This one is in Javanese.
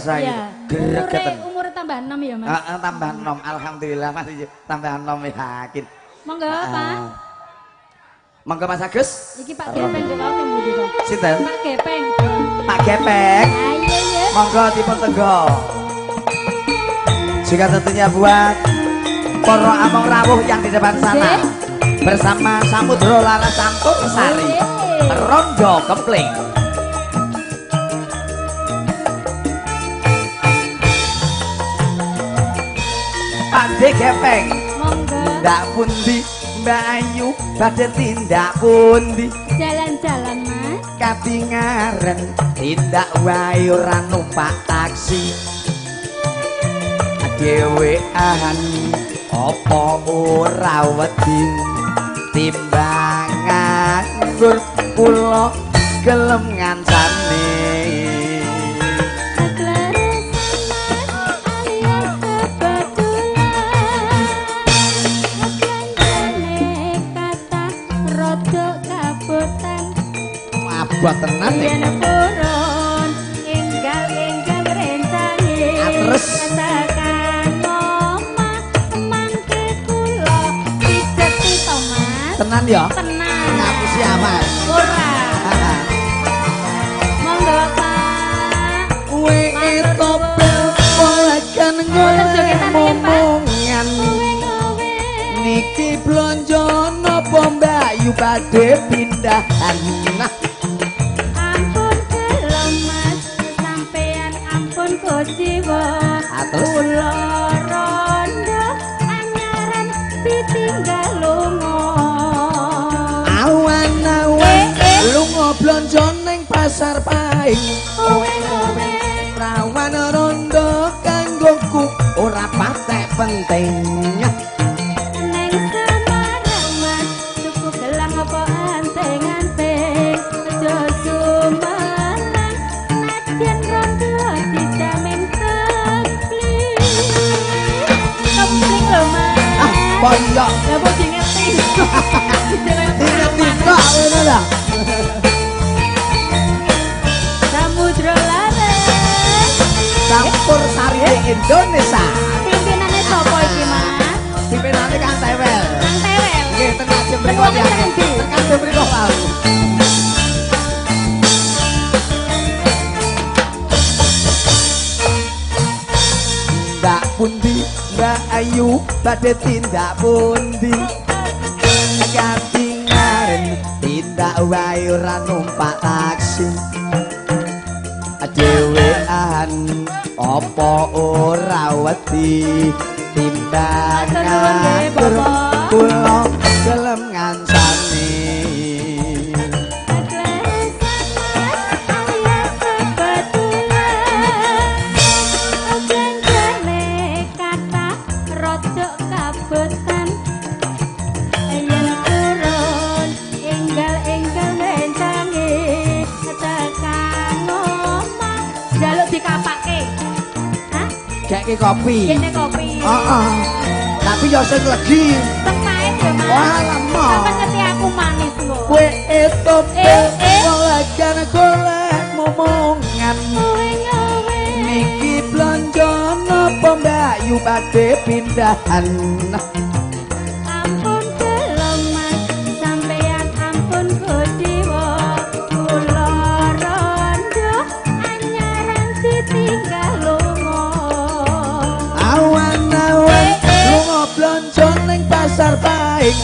biasa gitu. Gregeten. Umur tambah 6 ya, Mas? Tambah 6. Alhamdulillah Mas tambah 6 yakin. Monggo, Pak. Monggo Mas Agus. Iki Pak Gepeng kok aku mbudi kok. Sinten? Pak Gepeng. Pak Gepeng. Ayo ya. Monggo dipun tenggo. Juga tentunya buat para among rawuh yang di depan sana. Bersama Samudro Lala Campur Sari. Rondo Kempling. Pak Gepeng. Monggo. Ndak pundi Mbak Ayu badhe tindak pundi? Jalan-jalan, Mas. Katingaren tindak wae ora numpak taksi. Dhewean apa ora wedi timbangan nggur kula gelem ngancane. Abot tenan nek purun enggal rencange terus katakan omah mangke kula dijeti to Mas tenan ya tenan ngapusi aman ora monggo Pak kowe topel olakan ngomongan niki blonjo napa Mbak Yu badhe pindahan nah jiwa kula rondo anyaran ditinggal lunga awan-awan lunga blonjo ning pasar paing owe rawan rondo kanggoku ora patek penting neng Semarang Mas tuku gelang apa anteng-anteng aja Sumarang nadyan rondo dijamin kempling lho Mas pondok lah kok ngerti ngerti kok ngono lho Samudra Larang Campur Sari Indonesia pimpinannya sapa iki Mas pimpinannya Kang Tewel Kang Tewel nggih tengah jam mriku ya tekan jam mriku wae Mbak pundi Mbak Ayu badhe tindak pundi katingaren tindak wae ora numpak taksi dhewean apa ora wedi timbangan kula gelem ngancani Kek kopi. Kene kopi. Heeh. Tapi yo sing legi. Tepae yo Mas. Wah, lama. Sampe ngerti aku manis lho. Kowe etope olagan golek momongan. Niki blonjo napa Mbak Yu badhe pindahan. Ampun kelem Mas, sampeyan ampun kudiwa. Kula rondo anyaran ditinggal lunga. Awan-awan lunga blonjo ning pasar paing